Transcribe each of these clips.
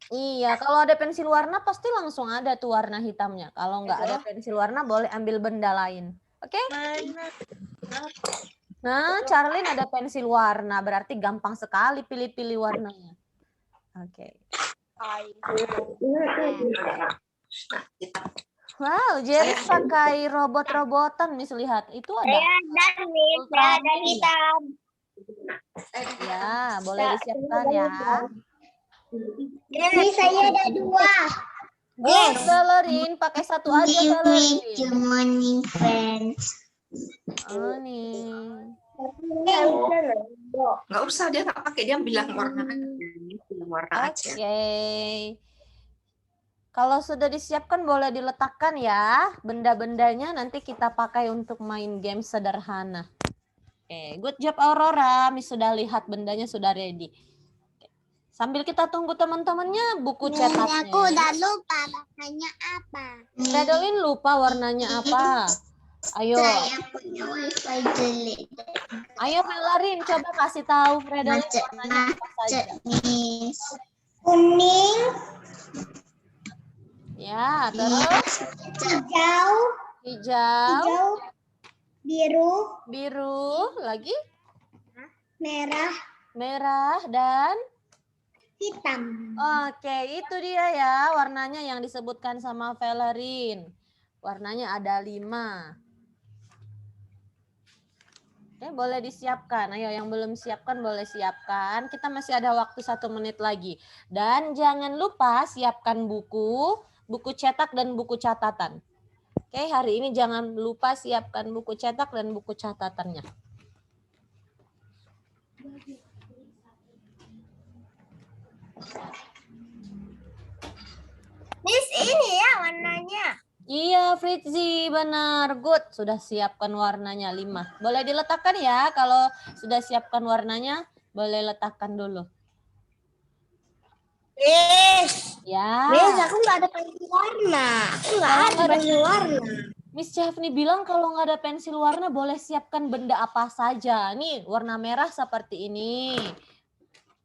Iya, kalau ada pensil warna pasti langsung ada tuh warna hitamnya. Kalau nggak ada pensil warna boleh ambil benda lain. Oke? Nah, Charlene ada pensil warna, berarti gampang sekali pilih-pilih warnanya. Oke. Wow, Jerry pakai robot-robotan, Miss lihat. Itu ada dan hitam. Ya, boleh disiapkan ya. Ini saya ada 2. Good, Valerin. Pakai satu aja, Valerin. Morning friends. Oh, nih. Nggak usah, dia nggak pakai, dia bilang warna aja. Oke. Kalau sudah disiapkan boleh diletakkan ya. Benda-bendanya nanti kita pakai untuk main game sederhana. Oke, good job Aurora. Miss sudah lihat bendanya sudah ready. Sambil kita tunggu teman-temannya, buku cetaknya. Aku udah lupa warnanya apa. Madeline lupa warnanya apa. Ayo. Saya punya wifi jelek. Ayo Valerin, coba kasih tahu Madeline warnanya apa saja. Kuning. Ya, terus hijau, biru, lagi merah dan hitam. Oke, itu dia ya warnanya yang disebutkan sama Valerin. Warnanya ada 5. Oke, boleh disiapkan. Ayo yang belum siapkan boleh siapkan. Kita masih ada waktu 1 menit lagi. Dan jangan lupa siapkan buku cetak dan buku catatan. Oke, hari ini jangan lupa siapkan buku cetak dan buku catatannya. Miss, ini ya warnanya. Iya, Fritzi, benar. Good. Sudah siapkan warnanya 5. Boleh diletakkan ya. Kalau sudah siapkan warnanya, boleh letakkan dulu. Miss. Ya. Miss, aku nggak ada pensil warna. Aku nggak ada pensil warna. Miss Chefni bilang kalau nggak ada pensil warna, boleh siapkan benda apa saja. Nih, warna merah seperti ini.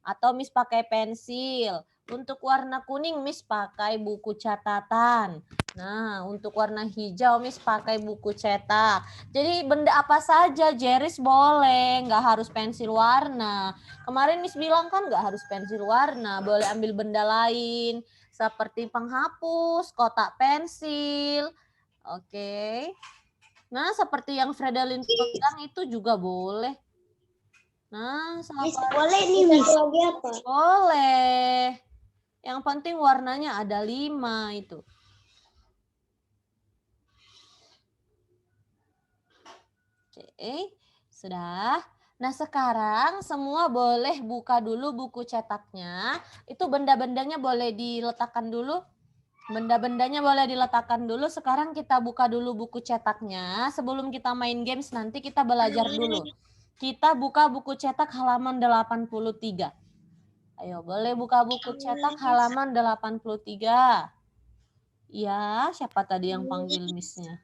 Atau Miss pakai pensil. Untuk warna kuning, Miss pakai buku catatan. Nah, untuk warna hijau, Miss pakai buku cetak. Jadi benda apa saja, Jeris boleh, nggak harus pensil warna. Kemarin Miss bilang kan nggak harus pensil warna, boleh ambil benda lain. Seperti penghapus, kotak pensil. Oke. Nah, seperti yang Fredalin pegang itu juga boleh. Nah, Miss, boleh nih, Miss. Boleh. Yang penting warnanya ada 5 itu. Oke, sudah. Nah, sekarang semua boleh buka dulu buku cetaknya. Itu benda-bendanya boleh diletakkan dulu. Benda-bendanya boleh diletakkan dulu. Sekarang kita buka dulu buku cetaknya. Sebelum kita main games nanti kita belajar dulu. Kita buka buku cetak halaman 83. Ayo, boleh buka buku cetak halaman 83. Ya, siapa tadi yang panggil Miss-nya?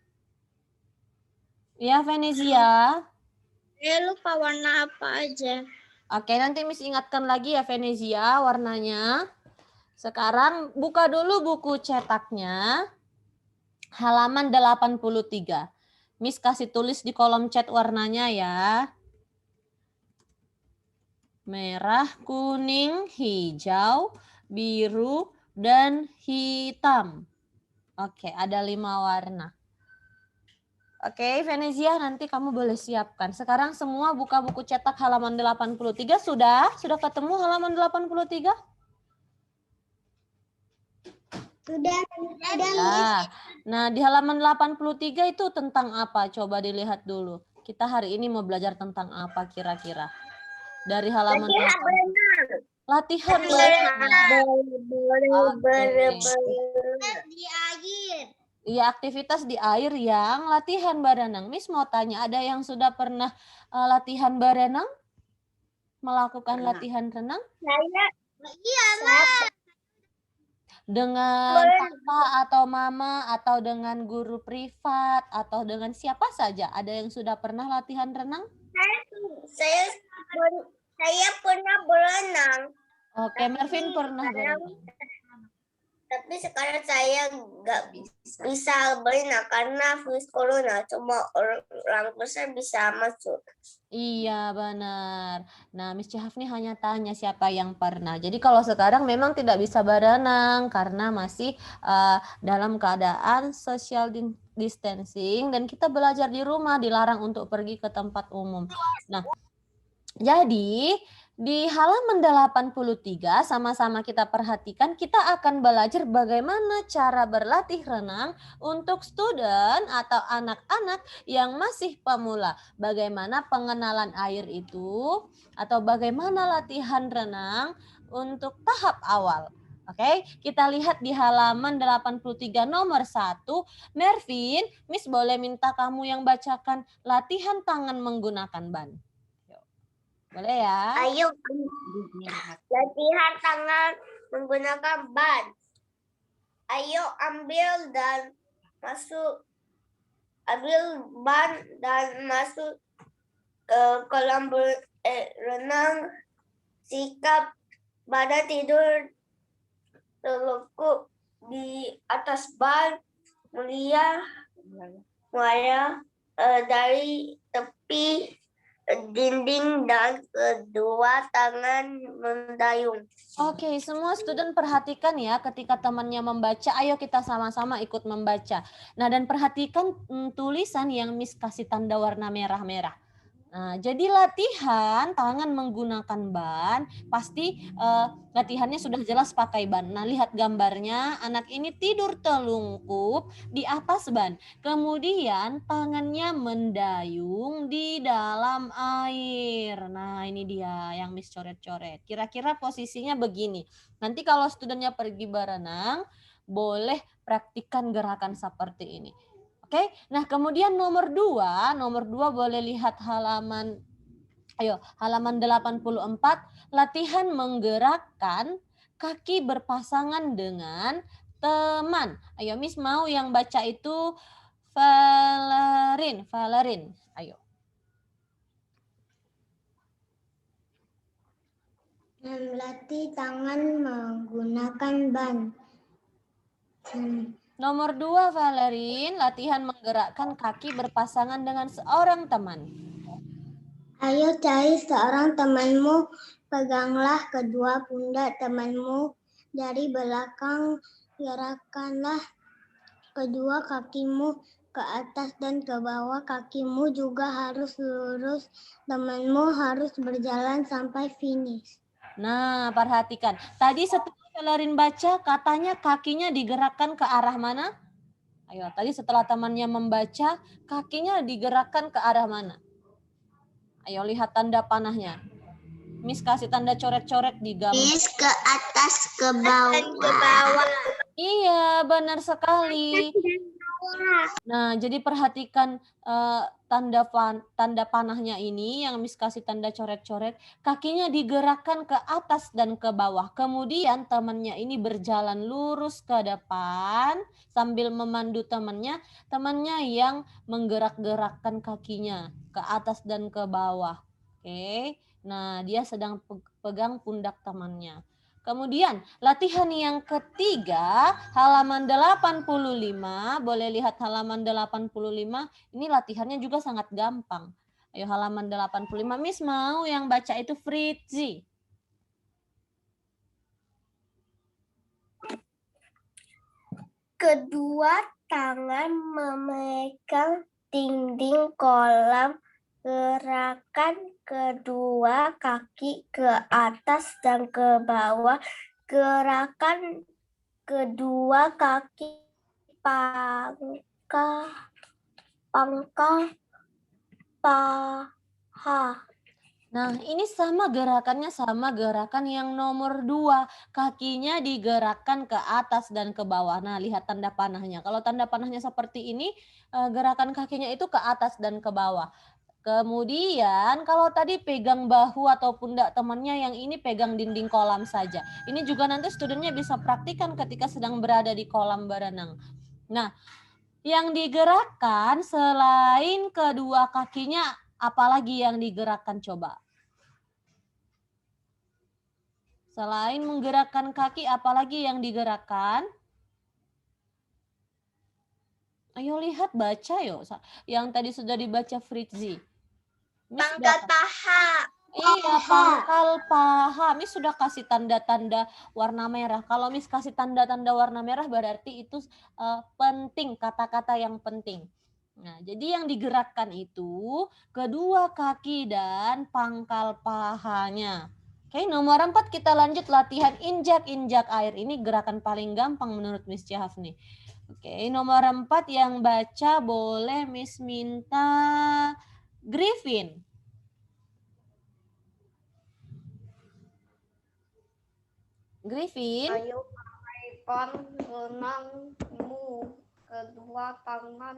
Ya, Venezia. Lupa warna apa aja. Oke, nanti Miss ingatkan lagi ya Venezia warnanya. Sekarang buka dulu buku cetaknya. Halaman 83. Miss kasih tulis di kolom chat warnanya ya. Merah, kuning, hijau, biru, dan hitam. Oke, ada 5 warna. Oke, Venezia nanti kamu boleh siapkan. Sekarang semua buka buku cetak halaman 83. Sudah? Sudah ketemu halaman 83? Sudah. Nah, di halaman 83 itu tentang apa? Coba dilihat dulu. Kita hari ini mau belajar tentang apa kira-kira? Dari halaman latihan Di air. Iya, aktivitas di air yang latihan berenang. Miss mau tanya, ada yang sudah pernah latihan berenang? Melakukan latihan renang? Saya. Iya, Mas. Dengan papa atau mama atau dengan guru privat atau dengan siapa saja? Ada yang sudah pernah latihan renang? Saya pernah berenang. Oke, Mervin pernah berenang. Tapi sekarang saya nggak bisa berenang karena virus corona. Cuma orang besar bisa masuk. Iya, benar. Nah, Miss Hafni hanya tanya siapa yang pernah. Jadi kalau sekarang memang tidak bisa berenang karena masih dalam keadaan social distancing dan kita belajar di rumah, dilarang untuk pergi ke tempat umum. Nah, jadi di halaman 83 sama-sama kita perhatikan, kita akan belajar bagaimana cara berlatih renang untuk student atau anak-anak yang masih pemula. Bagaimana pengenalan air itu atau bagaimana latihan renang untuk tahap awal. Oke, kita lihat di halaman 83 nomor 1. Mervin, Miss boleh minta kamu yang bacakan latihan tangan menggunakan ban. Boleh ya? Ayo latihan tangan menggunakan ban. Ayo ambil ban dan masuk ke kolam renang. Sikap badan tidur terlekuk di atas ban, mulia dari tepi dinding dan kedua tangan mendayung. Oke, semua student perhatikan ya ketika temannya membaca, ayo kita sama-sama ikut membaca. Nah, dan perhatikan tulisan yang Miss kasih tanda warna merah-merah. Nah, jadi latihan tangan menggunakan ban, pasti latihannya sudah jelas pakai ban. Nah, lihat gambarnya, anak ini tidur telungkup di atas ban. Kemudian tangannya mendayung di dalam air. Nah, ini dia yang Miss coret-coret. Kira-kira posisinya begini. Nanti kalau studentnya pergi berenang, boleh praktikkan gerakan seperti ini. Oke, nah kemudian nomor 2 boleh lihat halaman 84, latihan menggerakkan kaki berpasangan dengan teman. Ayo Miss mau yang baca itu Valerin. Ayo. Melatih tangan menggunakan ban. Nomor 2 Valerin, latihan menggerakkan kaki berpasangan dengan seorang teman. Ayo cari seorang temanmu, peganglah kedua pundak temanmu dari belakang, gerakanlah kedua kakimu ke atas dan ke bawah, kakimu juga harus lurus, temanmu harus berjalan sampai finish. Nah, perhatikan. Tadi setelah Valerin baca, katanya kakinya digerakkan ke arah mana? Ayo, tadi setelah temannya membaca, kakinya digerakkan ke arah mana? Ayo, lihat tanda panahnya. Miss kasih tanda coret-coret di gambar. Miss ke atas, ke bawah. Iya, benar sekali. Nah, jadi perhatikan tanda panahnya ini yang Miss kasih tanda coret-coret, kakinya digerakkan ke atas dan ke bawah. Kemudian temannya ini berjalan lurus ke depan sambil memandu temannya yang menggerak-gerakkan kakinya ke atas dan ke bawah. Oke. Nah, dia sedang pegang pundak temannya. Kemudian latihan yang ketiga, halaman 85, boleh lihat halaman 85, ini latihannya juga sangat gampang. Ayo halaman 85, Miss mau yang baca itu Fritzi. Kedua tangan memegang dinding kolam, gerakan kedua kaki ke atas dan ke bawah, gerakan kedua kaki pangkal paha. Nah, ini sama gerakannya sama gerakan yang nomor 2. Kakinya digerakkan ke atas dan ke bawah. Nah, lihat tanda panahnya. Kalau tanda panahnya seperti ini, gerakan kakinya itu ke atas dan ke bawah. Kemudian kalau tadi pegang bahu atau pundak temannya, yang ini pegang dinding kolam saja. Ini juga nanti studentnya bisa praktikkan ketika sedang berada di kolam berenang. Nah, yang digerakkan selain kedua kakinya, apalagi yang digerakkan coba? Selain menggerakkan kaki, apalagi yang digerakkan? Ayo lihat, baca yuk. Yang tadi sudah dibaca Fritzi. Miss Pangkal paha. Iya, pangkal paha. Miss sudah kasih tanda-tanda warna merah. Kalau Miss kasih tanda-tanda warna merah berarti itu penting, kata-kata yang penting. Nah, jadi yang digerakkan itu kedua kaki dan pangkal pahanya. Oke, nomor 4 kita lanjut latihan injak-injak air. Ini gerakan paling gampang menurut Miss Jahafni. Oke, nomor 4 yang baca boleh Miss minta Griffin. Griffin. Ayo pakaikan renangmu. Kedua tangan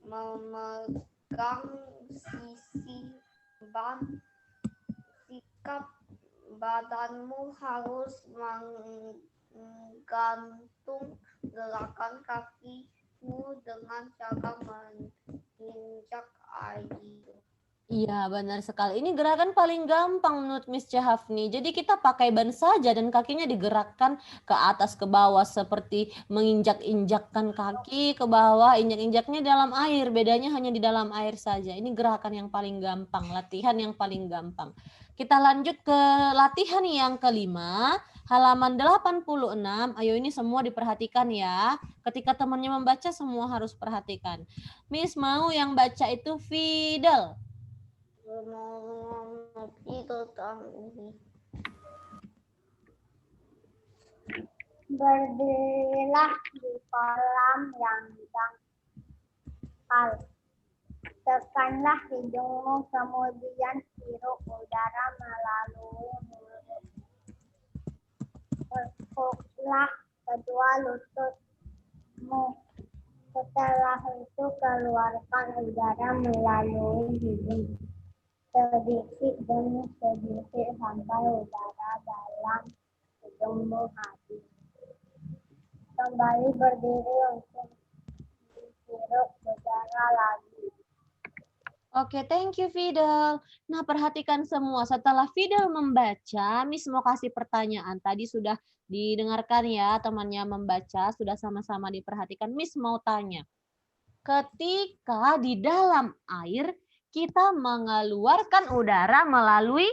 memegang sisi ban. Sikap badanmu harus menggantung gerakan kakimu dengan cara menginjak air. Iya, benar sekali. Ini gerakan paling gampang menurut Miss Jahafni. Jadi kita pakai ban saja dan kakinya digerakkan ke atas ke bawah seperti menginjak-injakkan kaki ke bawah, injak-injaknya dalam air. Bedanya hanya di dalam air saja. Ini gerakan yang paling gampang, latihan yang paling gampang. Kita lanjut ke latihan yang kelima, halaman 86. Ayo ini semua diperhatikan ya. Ketika temannya membaca semua harus perhatikan. Miss mau yang baca itu Fidel. Berdirilah di kolam yang dangkal. Tekanlah hidungmu, kemudian hirup udara melalui mulut. Tekuklah kedua lututmu. Setelah itu keluarkan udara melalui hidung. Sedikit demi sedikit sampai udara dalam hidungmu habis. Kembali berdiri untuk menghirup udara lagi. Oke, thank you Fidel. Nah, perhatikan semua. Setelah Fidel membaca, Miss mau kasih pertanyaan. Tadi sudah didengarkan ya, temannya membaca, sudah sama-sama diperhatikan. Miss mau tanya. Ketika di dalam air, kita mengeluarkan udara melalui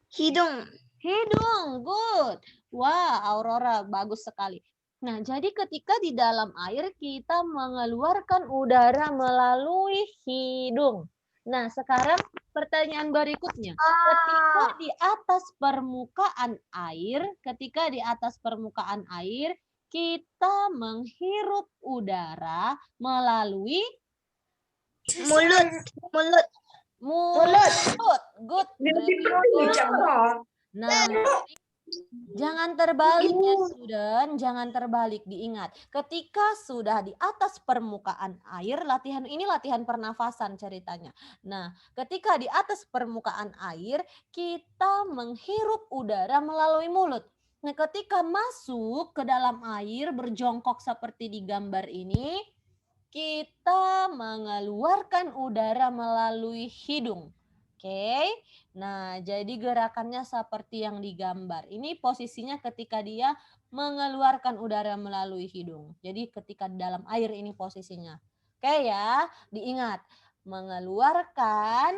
Hidung. hidung. Good. Wah, Aurora, bagus sekali. Nah, jadi ketika di dalam air kita mengeluarkan udara melalui hidung. Nah, sekarang pertanyaan berikutnya. Ketika di atas permukaan air, kita menghirup udara melalui Mulut. mulut. Good. Nah, jangan terbalik ya, student. Jangan terbalik, diingat. Ketika sudah di atas permukaan air, latihan ini latihan pernafasan ceritanya. Nah, ketika di atas permukaan air, kita menghirup udara melalui mulut. Nah, ketika masuk ke dalam air, berjongkok seperti di gambar ini, kita mengeluarkan udara melalui hidung. Oke, nah jadi gerakannya seperti yang digambar. Ini posisinya ketika dia mengeluarkan udara melalui hidung. Jadi ketika di dalam air ini posisinya. Oke ya, diingat. Mengeluarkan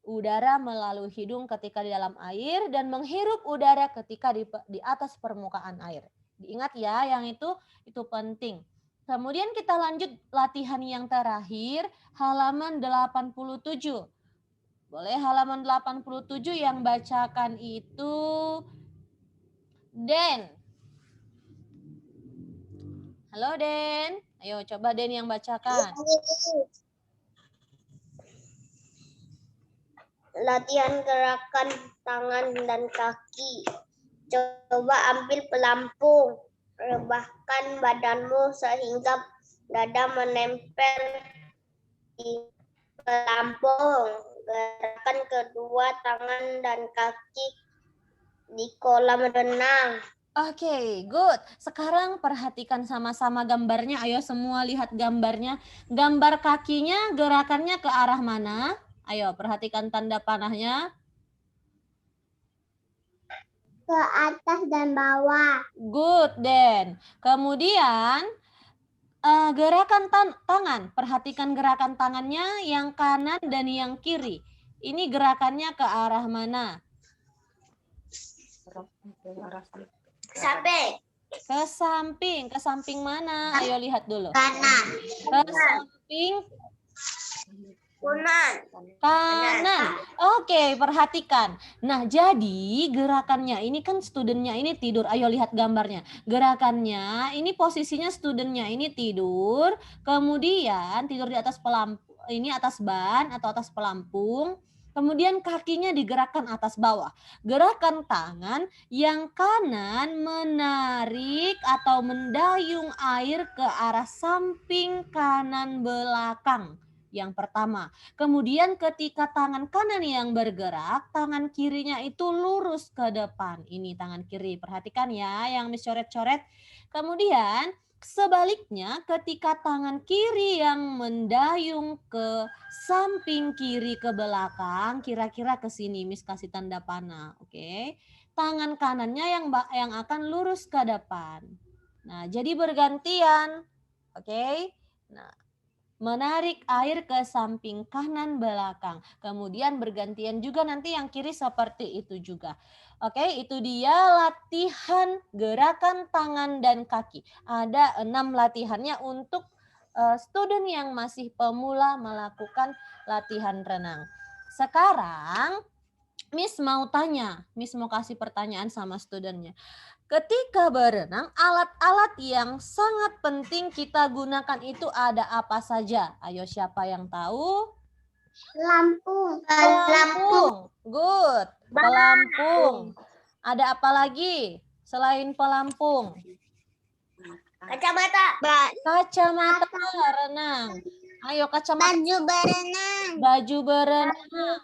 udara melalui hidung ketika di dalam air dan menghirup udara ketika di atas permukaan air. Diingat ya, yang itu penting. Kemudian kita lanjut latihan yang terakhir, halaman 87. Boleh halaman 87 yang bacakan itu Den. Halo Den. Ayo coba Den yang bacakan. Latihan gerakan tangan dan kaki. Coba ambil pelampung. Rebahkan badanmu sehingga dada menempel di pelampung. Gerakan kedua tangan dan kaki di kolam renang. Oke, good. Sekarang perhatikan sama-sama gambarnya. Ayo semua lihat gambarnya. Gambar kakinya gerakannya ke arah mana? Ayo perhatikan tanda panahnya. ke atas dan bawah. Good, Den. Kemudian gerakan tangan. Perhatikan gerakan tangannya yang kanan dan yang kiri. Ini gerakannya ke arah mana? Sampai Ke samping. Ke samping mana? Ayo lihat dulu. kanan. Ke samping kanan. Oke, perhatikan. Nah, jadi gerakannya ini kan studentnya ini tidur. Ayo lihat gambarnya. Gerakannya ini posisinya studentnya ini tidur. Kemudian tidur di atas ini atas ban atau atas pelampung. Kemudian kakinya digerakkan atas bawah. Gerakan tangan yang kanan menarik atau mendayung air ke arah samping kanan belakang. Yang pertama. Kemudian ketika tangan kanan yang bergerak, tangan kirinya itu lurus ke depan. Ini tangan kiri. Perhatikan ya yang Miss coret-coret. Kemudian sebaliknya ketika tangan kiri yang mendayung ke samping kiri ke belakang, kira-kira ke sini Miss kasih tanda panah, oke. Tangan kanannya yang akan lurus ke depan. Nah, jadi bergantian. Oke. Nah, menarik air ke samping kanan belakang. Kemudian bergantian juga nanti yang kiri seperti itu juga. Oke, itu dia latihan gerakan tangan dan kaki. Ada 6 latihannya untuk student yang masih pemula melakukan latihan renang. Sekarang Miss mau tanya, Miss mau kasih pertanyaan sama studentnya. Ketika berenang, alat-alat yang sangat penting kita gunakan itu ada apa saja? Ayo siapa yang tahu? Pelampung. Pelampung. Good. Pelampung. Ada apa lagi selain pelampung? Kacamata. Kacamata renang. Ayo kacamata. Baju berenang. Baju berenang.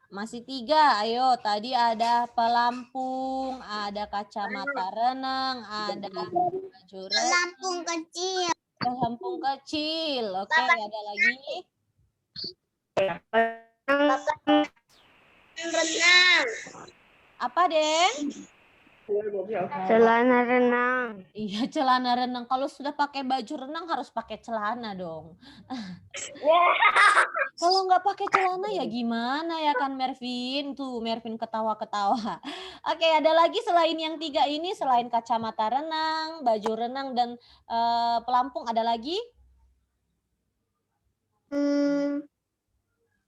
Masih 3, ayo tadi ada pelampung, ada kacamata renang, ada baju renang. Pelampung kecil. Pelampung kecil, oke ada lagi. Renang. Apa Den? Celana renang. Iya celana renang, kalau sudah pakai baju renang harus pakai celana dong. Kalau nggak pakai celana ya gimana ya kan Mervin? Tuh Mervin ketawa-ketawa. Oke ada lagi selain yang 3 ini, selain kacamata renang, baju renang dan pelampung ada lagi?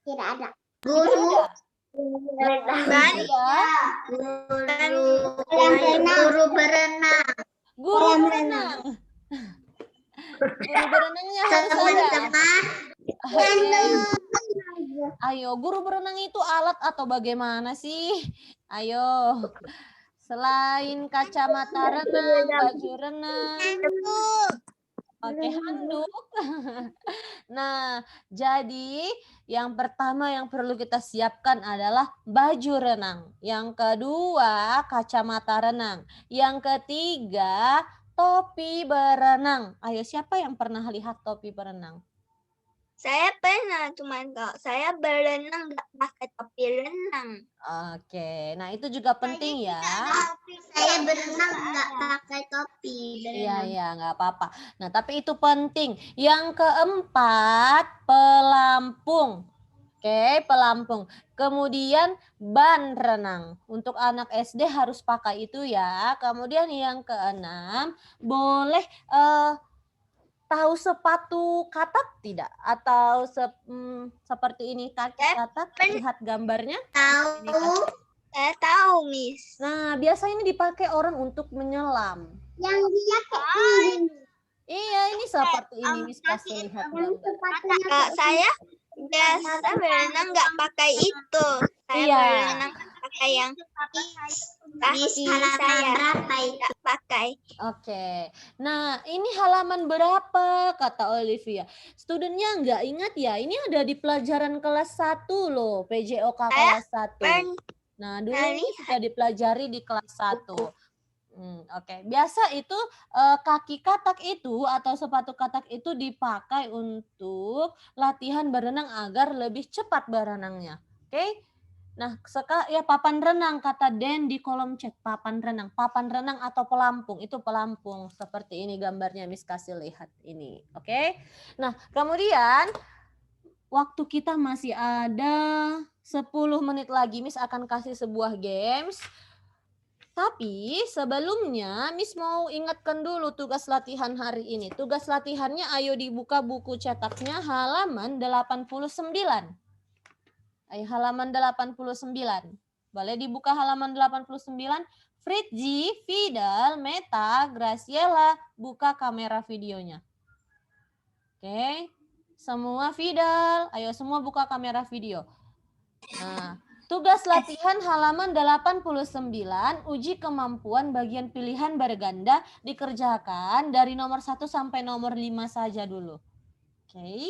Tidak ada. Tidak ada. Guru berenang. Guru berenang. Guru berenangnya harus ada. Oke. Ayo, guru berenang itu alat atau bagaimana sih? Ayo. Selain kacamata renang, baju renang. Oke, handuk. Nah, jadi yang pertama yang perlu kita siapkan adalah baju renang. Yang kedua, kacamata renang. Yang ketiga, topi berenang. Ayo, siapa yang pernah lihat topi berenang? Saya pernah, cuman kalau saya berenang nggak pakai topi renang. Oke, nah itu juga penting ya. Saya berenang nggak pakai topi. Iya, nggak apa-apa. Nah, tapi itu penting. Yang keempat, pelampung. Oke, pelampung. Kemudian ban renang. Untuk anak SD harus pakai itu ya. Kemudian yang keenam, boleh tahu sepatu katak tidak? Atau seperti ini kaki katak? Lihat gambarnya. Tahu? Saya tahu, Miss. Nah, biasanya ini dipakai orang untuk menyelam. Yang dia kayak Iya, ini seperti ini. Miss kasih lihat gambar. Saya biasa berenang nggak pakai itu. Saya Iya. berenang pakai yang kaki saya nggak pakai. Oke. Nah, ini halaman berapa kata Olivia? Studentnya nggak ingat ya? Ini ada di pelajaran kelas 1 loh, PJOK kelas 1. Nah, dulu ini sudah dipelajari di kelas 1. Oke. Biasa itu kaki katak itu atau sepatu katak itu dipakai untuk latihan berenang agar lebih cepat berenangnya. Oke. Nah, ya papan renang kata Den di kolom chat, papan renang atau pelampung, itu pelampung. Seperti ini gambarnya Miss kasih lihat ini. Oke. Nah, kemudian waktu kita masih ada 10 menit lagi, Miss akan kasih sebuah games. Tapi sebelumnya Miss mau ingatkan dulu tugas latihan hari ini. Tugas latihannya ayo dibuka buku cetaknya halaman 89. Halaman 89. Boleh dibuka halaman 89. Fritzi, Fidel, Meta, Graciela, buka kamera videonya. Oke. Semua Fidel, ayo semua buka kamera video. Nah, tugas latihan halaman 89, uji kemampuan bagian pilihan berganda dikerjakan dari nomor 1 sampai nomor 5 saja dulu. Oke.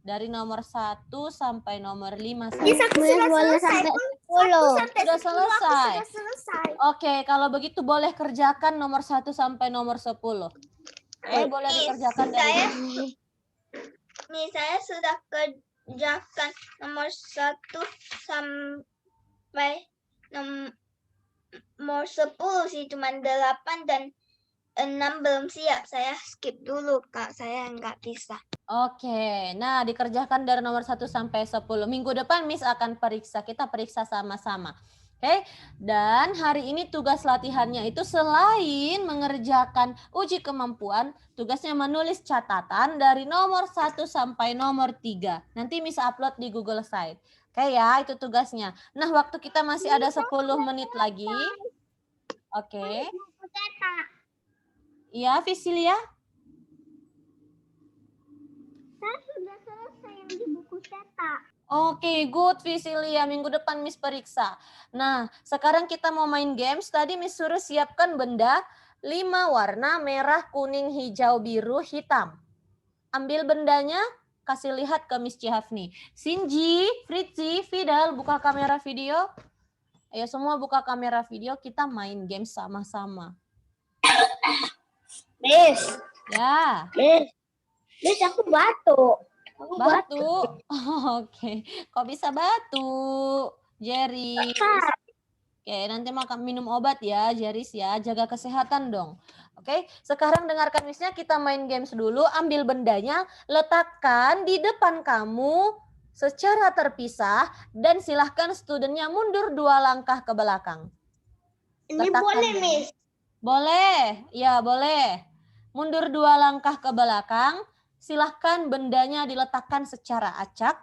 Dari nomor 1 sampai nomor 5 saja. Boleh sampai 10. Sudah selesai. Sudah selesai. Oke, kalau begitu boleh kerjakan nomor 1 sampai nomor 10. Boleh dikerjakan dari Saya sudah kerjakan nomor 1 sampai nomor 10 sih, cuma 8 dan 6 belum siap. Saya skip dulu, Kak. Saya nggak bisa. Oke, nah dikerjakan dari nomor 1 sampai 10. Minggu depan Miss akan periksa, kita periksa sama-sama. Oke, dan hari ini tugas latihannya itu selain mengerjakan uji kemampuan, tugasnya menulis catatan dari nomor 1 sampai nomor 3. Nanti Miss upload di Google Site. Oke ya, itu tugasnya. Nah, waktu kita masih ada 10 menit lagi. Oke. Iya, Visilia? Saya sudah selesai yang di buku cetak. Oke, good Visilia. Minggu depan Miss periksa. Nah, sekarang kita mau main games. Tadi Miss suruh siapkan benda 5 warna merah, kuning, hijau, biru, hitam. Ambil bendanya, kasih lihat ke Miss Cihafni. Sinji, Fritzi, Fidel, buka kamera video. Ayo semua buka kamera video, kita main games sama-sama. Miss. Ya. Miss, aku batuk. Batu. Oke. Kok bisa batu? Jerry. Oke, nanti makan minum obat ya, Jeris ya. Jaga kesehatan dong. Oke, sekarang dengarkan Missnya, kita main games dulu. Ambil bendanya, letakkan di depan kamu secara terpisah dan silahkan studentnya mundur 2 langkah ke belakang. Ini Letakkan boleh, bendanya. Miss. Boleh, ya boleh. Mundur 2 langkah ke belakang. Silahkan bendanya diletakkan secara acak.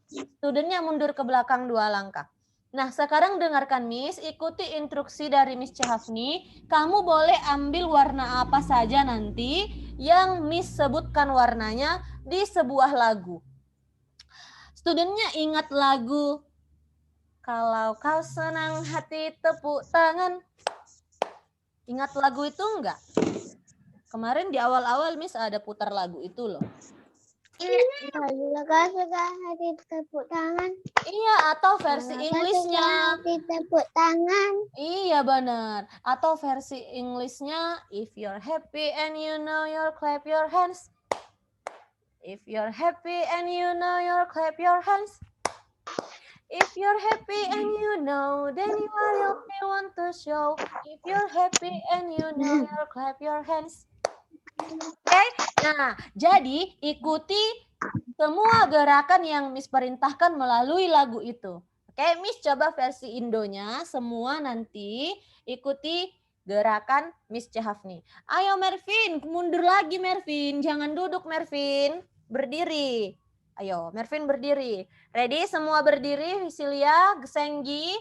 Studentnya mundur ke belakang 2 langkah. Nah, sekarang dengarkan Miss, ikuti instruksi dari Miss Cihafni. Kamu boleh ambil warna apa saja nanti yang Miss sebutkan warnanya di sebuah lagu. Studentnya ingat lagu Kalau Kau Senang Hati Tepuk Tangan. Ingat lagu itu enggak? Kemarin di awal-awal Miss ada putar lagu itu loh. Kalau kau suka hati tepuk tangan. Iya, atau versi Inggrisnya. Hati tepuk tangan. Iya benar. Atau versi Inggrisnya, if you're happy and you know you'll clap your hands. If you're happy and you know you'll clap your hands. If you're happy and you know, then you will want to show. If you're happy and you know you'll clap your hands. Oke, nah jadi ikuti semua gerakan yang Miss perintahkan melalui lagu itu. Oke, Miss coba versi Indonya, semua nanti ikuti gerakan Miss Cihafni. Ayo Mervin, mundur lagi Mervin, jangan duduk Mervin, berdiri. Ayo Mervin berdiri. Ready, semua berdiri, Visilia, Gesenggi,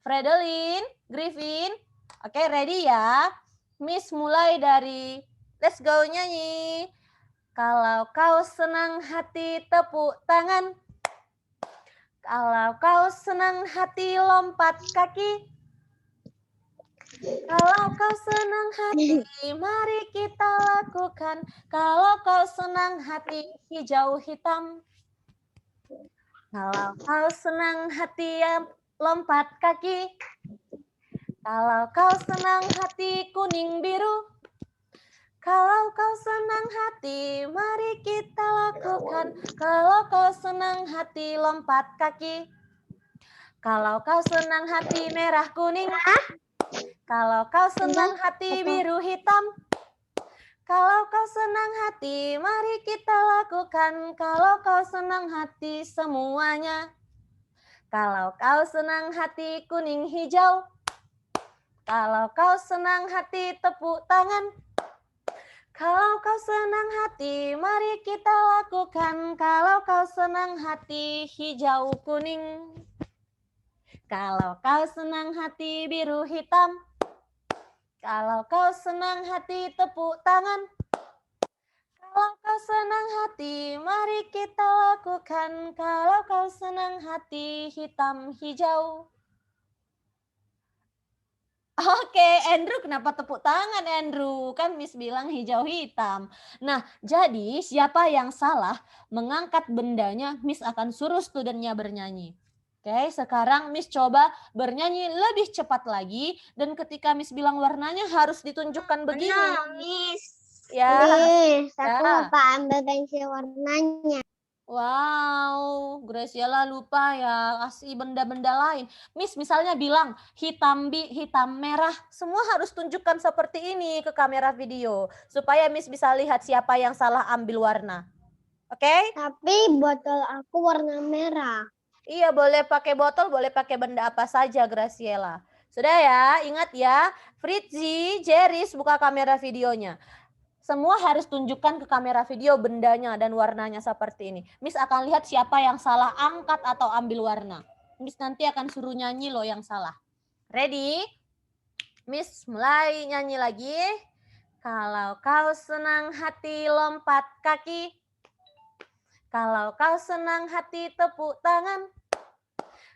Fredelin, Griffin. Oke, ready ya. Miss mulai dari let's go nyanyi. Kalau kau senang hati tepuk tangan. Kalau kau senang hati lompat kaki. Kalau kau senang hati mari kita lakukan. Kalau kau senang hati hijau hitam. Kalau kau senang hati lompat kaki. Kalau kau senang hati kuning biru. Kalau kau senang hati, mari kita lakukan. Kalau kau senang hati, lompat kaki. Kalau kau senang hati merah kuning. Kalau kau senang hati biru hitam. Kalau kau senang hati, mari kita lakukan. Kalau kau senang hati semuanya. Kalau kau senang hati kuning hijau. Kalau kau senang hati tepuk tangan. Kalau kau senang hati, mari kita lakukan. Kalau kau senang hati hijau kuning. Kalau kau senang hati biru hitam. Kalau kau senang hati tepuk tangan. Kalau kau senang hati, mari kita lakukan. Kalau kau senang hati hitam hijau. Oke, Andrew, kenapa tepuk tangan, Andrew? Kan Miss bilang hijau hitam. Nah, jadi siapa yang salah mengangkat bendanya, Miss akan suruh studennya bernyanyi. Oke, sekarang Miss coba bernyanyi lebih cepat lagi. Dan ketika Miss bilang warnanya harus ditunjukkan begini. Miss. Ya. Miss, aku Ya. lupa ambil pensil warnanya. Wow, Graciela lupa ya, kasih benda-benda lain. Miss misalnya bilang hitam merah, semua harus tunjukkan seperti ini ke kamera video. Supaya Miss bisa lihat siapa yang salah ambil warna. Oke? Tapi botol aku warna merah. Iya, boleh pakai botol, boleh pakai benda apa saja, Graciela. Sudah ya, ingat ya. Fritzi, Jeris, buka kamera videonya. Semua harus tunjukkan ke kamera video bendanya dan warnanya seperti ini. Miss akan lihat siapa yang salah angkat atau ambil warna. Miss nanti akan suruh nyanyi loh yang salah. Ready? Miss mulai nyanyi lagi. Kalau kau senang hati lompat kaki. Kalau kau senang hati tepuk tangan.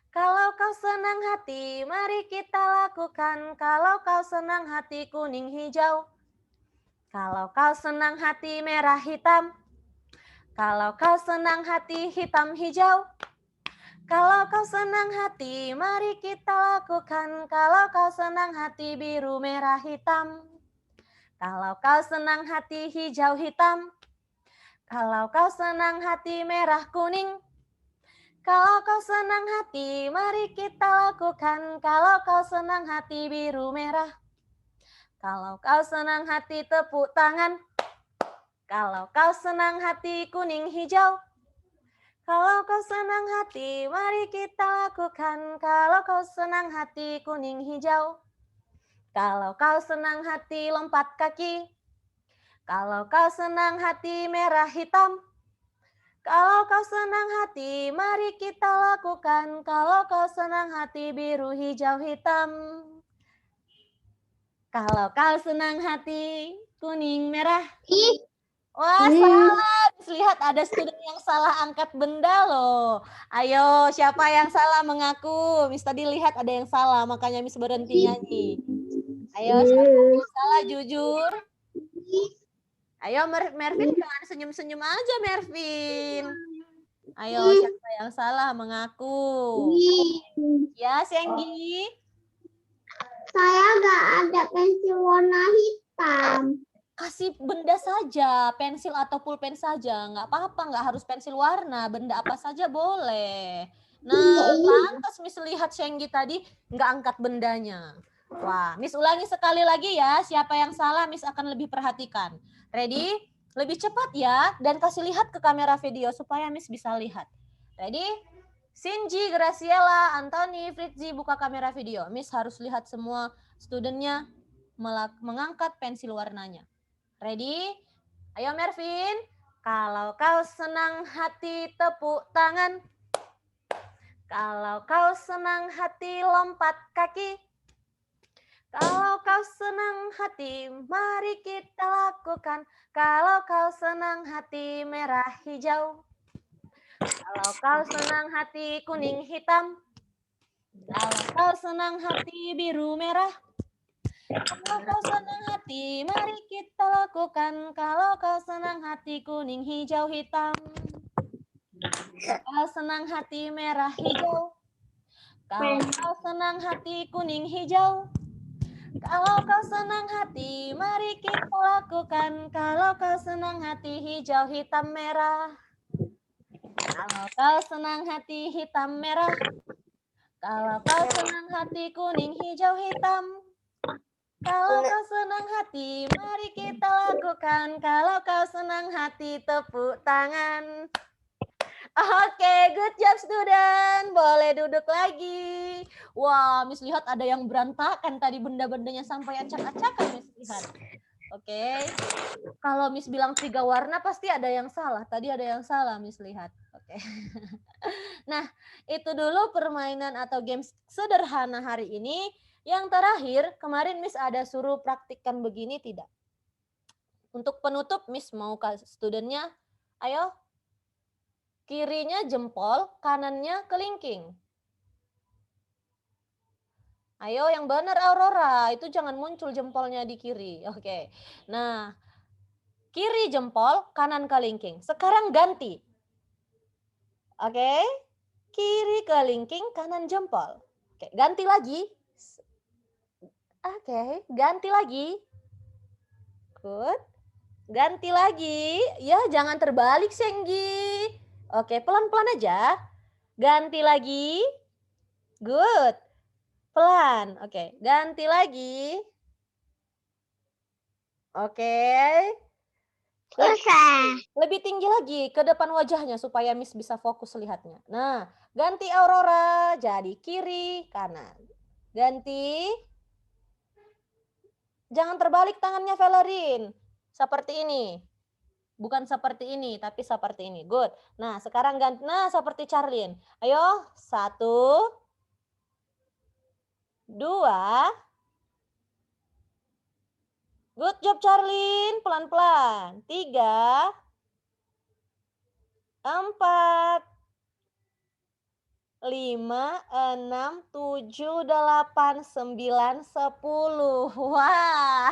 Kalau kau senang hati mari kita lakukan. Kalau kau senang hati kuning hijau. Kalau kau senang hati merah hitam. Kalau kau senang hati hitam hijau. Kalau kau senang hati, mari kita lakukan. Kalau kau senang hati biru merah hitam. Kalau kau senang hati hijau hitam. Kalau kau senang hati merah kuning. Kalau kau senang hati, mari kita lakukan. Kalau kau senang hati biru merah. Kalau kau senang hati tepuk tangan. Kalau kau senang hati kuning hijau. Kalau kau senang hati, mari kita lakukan. Kalau kau senang hati kuning hijau. Kalau kau senang hati lompat kaki. Kalau kau senang hati merah hitam. Kalau kau senang hati, mari kita lakukan. Kalau kau senang hati biru hijau hitam. Kalau kau senang hati kuning merah. Wah, salah. Lihat ada student yang salah angkat benda loh. Ayo, siapa yang salah mengaku? Miss tadi lihat ada yang salah, makanya Miss berhenti nyanyi. Ayo, siapa yang salah jujur? Ayo, Mervin, jangan senyum-senyum aja, Mervin. Ayo, siapa yang salah mengaku? Ya, Senggi. Saya nggak ada pensil warna hitam. Kasih benda saja, pensil atau pulpen saja, nggak apa-apa, nggak harus pensil warna, benda apa saja boleh. Nah, pantas Miss lihat Senggi tadi nggak angkat bendanya. Wah, Miss ulangi sekali lagi ya, siapa yang salah Miss akan lebih perhatikan. Ready? Lebih cepat ya, dan kasih lihat ke kamera video supaya Miss bisa lihat. Ready? Shinji, Graciela, Anthony, Fritzi, buka kamera video. Miss harus lihat semua studentnya mengangkat pensil warnanya. Ready? Ayo Mervin. Kalau kau senang hati tepuk tangan. Kalau kau senang hati lompat kaki. Kalau kau senang hati mari kita lakukan. Kalau kau senang hati merah hijau. Kalau kau senang hati kuning hitam. Kalau kau senang hati biru merah. Kalau kau senang hati, mari kita lakukan. Kalau kau senang hati kuning hijau hitam. Kalau senang hati merah hijau. Kalau kau senang hati kuning hijau. Kalau kau senang hati, mari kita lakukan. Kalau kau senang hati hijau hitam merah. Kalau kau senang hati hitam merah. Kalau kau senang hati kuning, hijau, hitam. Kalau kau senang hati, mari kita lakukan. Kalau kau senang hati, tepuk tangan. Oke, good job student. Boleh duduk lagi. Wah, Miss lihat ada yang berantakan tadi benda-bendanya sampai acak-acakan Miss lihat. Oke. Kalau Miss bilang 3 warna pasti ada yang salah. Tadi ada yang salah Miss lihat. Oke. Nah, itu dulu permainan atau games sederhana hari ini. Yang terakhir, kemarin Miss ada suruh praktikkan begini tidak? Untuk penutup Miss mau ke studentnya, ayo. Kirinya jempol, kanannya kelingking. Ayo yang benar Aurora, itu jangan muncul jempolnya di kiri. Oke. Nah, kiri jempol, kanan kelingking. Sekarang ganti. Oke. Kiri kelingking, kanan jempol. Oke, ganti lagi. Oke, ganti lagi. Good. Ganti lagi. Ya, jangan terbalik, Senggi. Oke, pelan-pelan aja. Ganti lagi. Good. Pelan. Oke, ganti lagi. Oke. Lebih tinggi lagi ke depan wajahnya supaya Miss bisa fokus lihatnya. Nah, ganti Aurora jadi kiri, kanan. Ganti. Jangan terbalik tangannya Valerin. Seperti ini. Bukan seperti ini, tapi seperti ini. Good. Nah, sekarang ganti. Nah, seperti Charlene. Ayo, 1, 2. Good job Charlene. Pelan-pelan. 3, 4, 5, 6, 7, 8, 9, 10. Wah,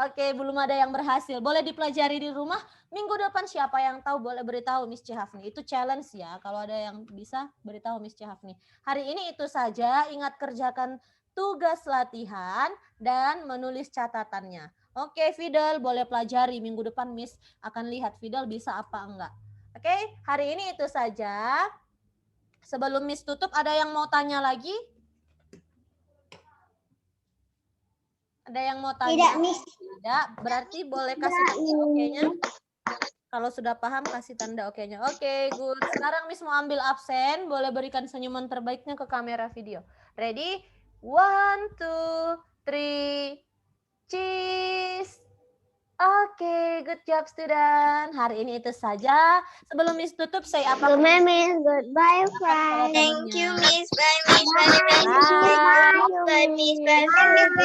oke belum ada yang berhasil. Boleh dipelajari di rumah. Minggu depan siapa yang tahu boleh beritahu Miss Cihafni. Itu challenge ya. Kalau ada yang bisa beritahu Miss Cihafni. Hari ini itu saja. Ingat kerjakan tugas latihan dan menulis catatannya. Oke Fidel boleh pelajari. Minggu depan Miss akan lihat Fidel bisa apa enggak. Oke, hari ini itu saja. Sebelum Miss tutup, ada yang mau tanya lagi? Ada yang mau tanya? Tidak, Miss. Tidak, berarti boleh kasih tanda oke-nya. Kalau sudah paham, kasih tanda oke-nya. Oke, good. Sekarang Miss mau ambil absen, boleh berikan senyuman terbaiknya ke kamera video. Ready? 1, 2, 3, cheese. Oke, good job student. Hari ini itu saja. Sebelum Miss tutup, saya apa? Goodbye, Miss. Goodbye, friends. Thank you, Miss. Bye, Miss. Bye, Miss. Bye, Miss. Bye, friends.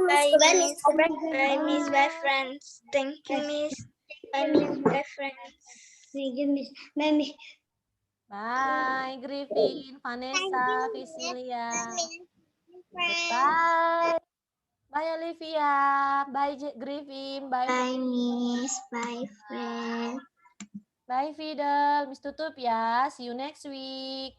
Bye, Miss. Bye, Miss. Bye, friends. Thank you, Miss. Bye, Miss. Bye, friends. Bye, Miss. Bye, Griffin, Vanessa, Visilia. Bye. Bye, Olivia. Bye, Griffin. Bye, Miss. Bye, friends. Bye, Fidel. Miss tutup ya. See you next week.